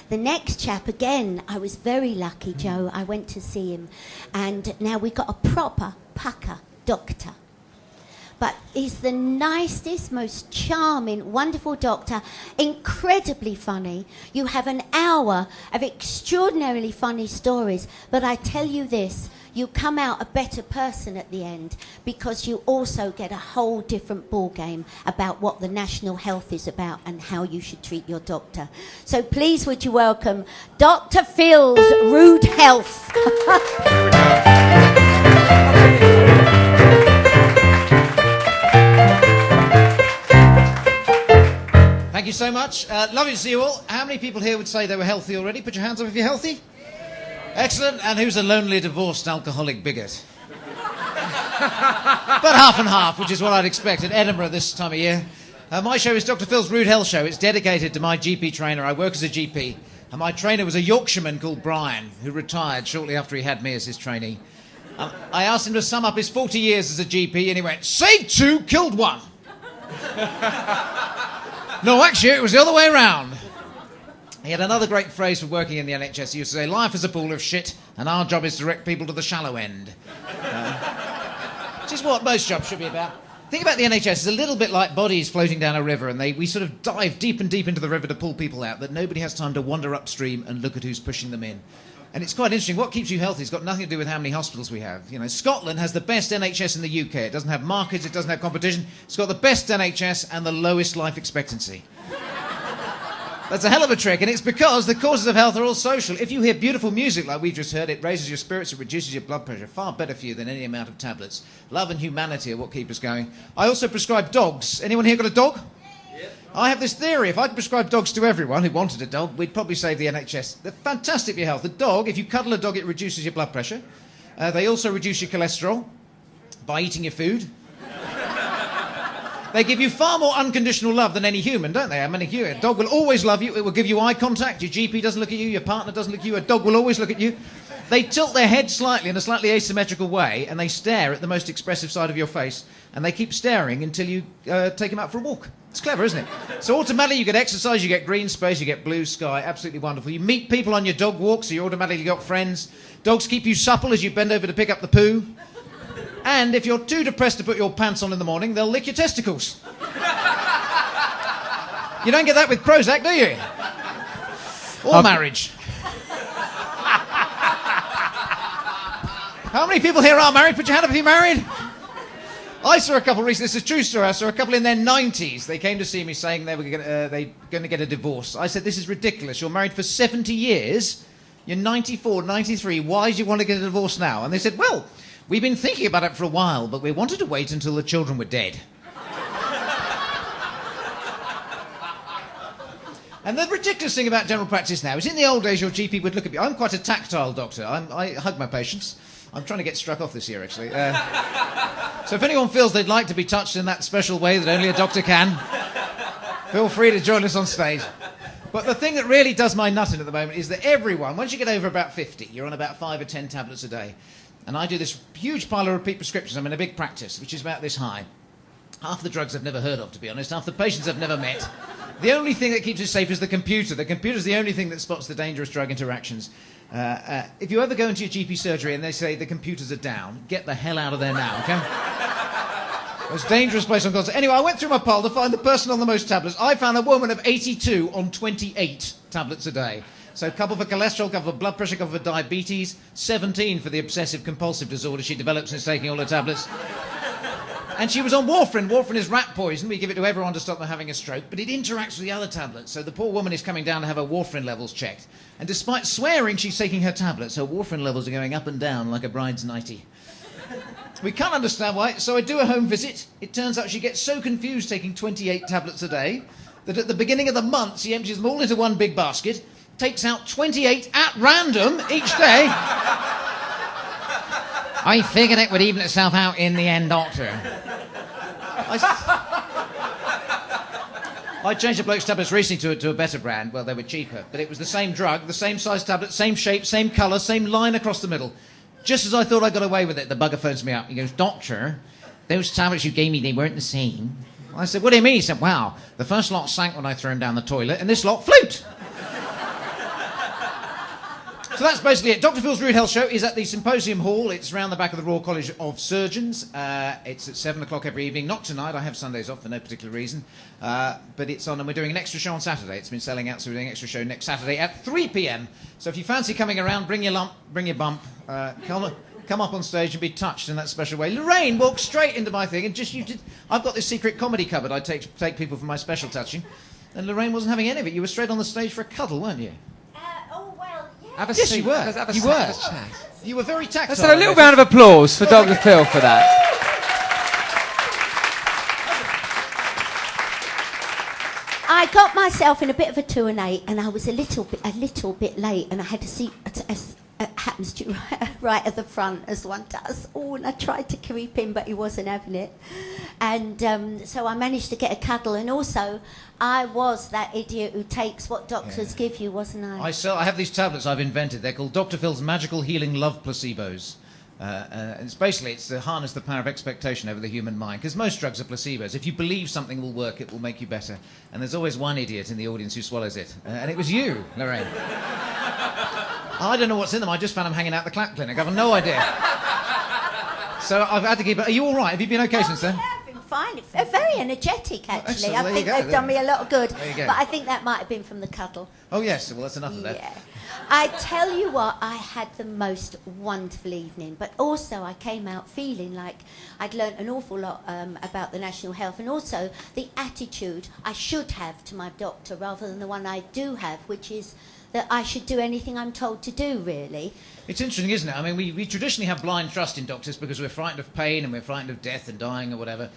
The next chap, again, I was very lucky, Joe. I went to see him. And now we got a proper pucker doctor. But he's the nicest, most charming, wonderful doctor, incredibly funny. You have an hour of extraordinarily funny stories. But I tell you this, you come out a better person at the end because you also get a whole different ball game about what the national health is about and how you should treat your doctor. So please would you welcome Dr. Phil's Rude Health. Thank you so much. Lovely to see you all. How many people here would say they were healthy already? Put your hands up if you're healthy. Excellent. And who's a lonely, divorced, alcoholic bigot? But half and half, which is what I'd expect at Edinburgh this time of year. My show is Dr. Phil's Rude Health Show. It's dedicated to my GP trainer. I work as a GP. And my trainer was a Yorkshireman called Brian, who retired shortly after he had me as his trainee. I asked him to sum up his 40 years as a GP, and he went, "Saved 2, killed 1." No, actually, it was the other way around. He had another great phrase for working in the NHS. He used to say, "Life is a pool of shit, and our job is to direct people to the shallow end." Which is what most jobs should be about. Think about the NHS. It's a little bit like bodies floating down a river, and we sort of dive deep and deep into the river to pull people out, that nobody has time to wander upstream and look at who's pushing them in. And it's quite interesting. What keeps you healthy has got nothing to do with how many hospitals we have. You know, Scotland has the best NHS in the UK. It doesn't have markets, it doesn't have competition. It's got the best NHS and the lowest life expectancy. That's a hell of a trick, and it's because the causes of health are all social. If you hear beautiful music like we've just heard, it raises your spirits, it reduces your blood pressure. Far better for you than any amount of tablets. Love and humanity are what keep us going. I also prescribe dogs. Anyone here got a dog? Yep. I have this theory. If I could prescribe dogs to everyone who wanted a dog, we'd probably save the NHS. They're fantastic for your health. The dog, if you cuddle a dog, it reduces your blood pressure. They also reduce your cholesterol by eating your food. They give you far more unconditional love than any human, don't they? I mean, a dog will always love you. It will give you eye contact. Your GP doesn't look at you. Your partner doesn't look at you. A dog will always look at you. They tilt their head slightly in a slightly asymmetrical way, and they stare at the most expressive side of your face, and they keep staring until you take them out for a walk. It's clever, isn't it? So automatically you get exercise, you get green space, you get blue sky. Absolutely wonderful. You meet people on your dog walk, so you automatically got friends. Dogs keep you supple as you bend over to pick up the poo. And if you're too depressed to put your pants on in the morning, they'll lick your testicles. You don't get that with Prozac, do you? Or marriage. How many people here are married? Put your hand up if you're married. I saw a couple recently. This is a true story. I saw a couple in their 90s. They came to see me saying they were going to get a divorce. I said, "This is ridiculous. You're married for 70 years. You're 94, 93. Why do you want to get a divorce now?" And they said, "Well, we've been thinking about it for a while, but we wanted to wait until the children were dead." And the ridiculous thing about general practice now is in the old days your GP would look at me. I'm quite a tactile doctor. I hug my patients. I'm trying to get struck off this year, actually. So if anyone feels they'd like to be touched in that special way that only a doctor can, feel free to join us on stage. But the thing that really does my nut in at the moment is that everyone, once you get over about 50, you're on about 5 or 10 tablets a day. And I do this huge pile of repeat prescriptions. I'm in a big practice, which is about this high. Half the drugs I've never heard of, to be honest. Half the patients I've never met. The only thing that keeps us safe is the computer. The computer's the only thing that spots the dangerous drug interactions. If you ever go into your GP surgery and they say the computers are down, get the hell out of there now, okay? Most dangerous place on God's... Anyway, I went through my pile to find the person on the most tablets. I found a woman of 82 on 28 tablets a day. So a couple for cholesterol, a couple for blood pressure, a couple for diabetes, 17 for the obsessive-compulsive disorder she developed since taking all her tablets. And she was on warfarin. Warfarin is rat poison. We give it to everyone to stop them having a stroke, but it interacts with the other tablets. So the poor woman is coming down to have her warfarin levels checked. And despite swearing she's taking her tablets, her warfarin levels are going up and down like a bride's nightie. We can't understand why, so I do a home visit. It turns out she gets so confused taking 28 tablets a day that at the beginning of the month she empties them all into one big basket, takes out 28 at random each day. I figured it would even itself out in the end, doctor. I changed the bloke's tablets recently to a better brand. Well, they were cheaper, but it was the same drug, the same size tablet, same shape, same colour, same line across the middle. Just as I thought I got away with it, the bugger phones me up. He goes, "Doctor, those tablets you gave me, they weren't the same." I said, "What do you mean?" He said, "Wow, the first lot sank when I threw them down the toilet, and this lot float." So that's basically it. Dr. Phil's Rude Health Show is at the Symposium Hall. It's round the back of the Royal College of Surgeons. It's at 7 o'clock every evening. Not tonight. I have Sundays off for no particular reason. But it's on, and we're doing an extra show on Saturday. It's been selling out, so we're doing an extra show next Saturday at 3 p.m. So if you fancy coming around, bring your lump, bring your bump. Come up on stage and be touched in that special way. Lorraine walked straight into my thing and just I've got this secret comedy cupboard I take people for my special touching. And Lorraine wasn't having any of it. You were straight on the stage for a cuddle, weren't you? Have a Yes, seat. you were. Have a You seat, were. have a chat. You were very tactile. Let's have a little round of applause for Dr. Phil for that. I got myself in a bit of a 2 and 8, and I was a little bit late, and I had a seat happens to right at the front, as one does. Oh, and I tried to creep in, but he wasn't having it. And so I managed to get a cuddle, and also I was that idiot who takes what doctors give you, wasn't I? I have these tablets I've invented. They're called Dr. Phil's Magical Healing Love Placebos. It's to harness the power of expectation over the human mind, because most drugs are placebos. If you believe something will work, it will make you better. And there's always one idiot in the audience who swallows it. And it was you, Lorraine. I don't know what's in them. I just found them hanging out the clap clinic. I've no idea. So I've had to keep it. Are you all right? Have you been okay since then? Yeah, I've been fine. Very energetic, actually. excellent. I There think you go, they've done me a lot of good. There you go. But I think that might have been from the cuddle. Oh, yes. Well, that's enough of that. Yeah. I tell you what, I had the most wonderful evening, but also I came out feeling like I'd learnt an awful lot about the National Health, and also the attitude I should have to my doctor rather than the one I do have, which is that I should do anything I'm told to do, really. It's interesting, isn't it? I mean, we traditionally have blind trust in doctors because we're frightened of pain and we're frightened of death and dying or whatever.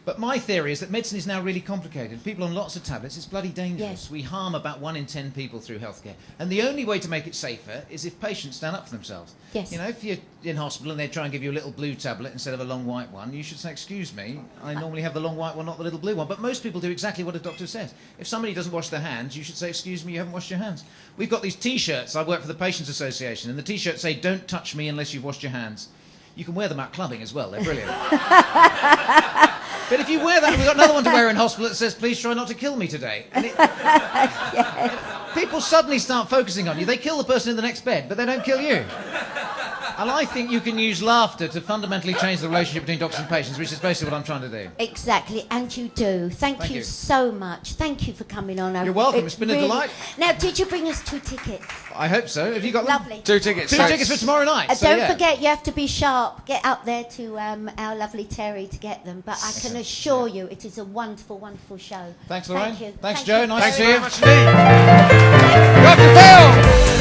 But my theory is that medicine is now really complicated. People on lots of tablets, it's bloody dangerous. Yes. We harm about 1 in 10 people through healthcare. And the only way to make it safer is if patients stand up for themselves. Yes. You know, if you're in hospital and they try and give you a little blue tablet instead of a long white one, you should say, excuse me, I normally have the long white one, not the little blue one. But most people do exactly what a doctor says. If somebody doesn't wash their hands, you should say, excuse me, you haven't washed your hands. We've got these T-shirts. I work for the Patients Association, and the T-shirts say, don't touch me unless you've washed your hands. You can wear them out clubbing as well. They're brilliant. But if you wear that, we've got another one to wear in hospital that says, please try not to kill me today. And people suddenly start focusing on you. They kill the person in the next bed, but they don't kill you. And I think you can use laughter to fundamentally change the relationship between doctors and patients, which is basically what I'm trying to do. Exactly, and you do. Thank you so much. Thank you for coming on. You're welcome. It's been a delight. Now, did you bring us 2 tickets? I hope so. Have you got them? Lovely. 2 tickets. 2 tickets for tomorrow night. Don't forget, you have to be sharp. Get up there to our lovely Terry to get them. But I can assure you, it is a wonderful, wonderful show. Thanks, Lorraine. Thank you. Thanks, Thank Joe. you Nice to see Very you. much indeed. Dr. Phil!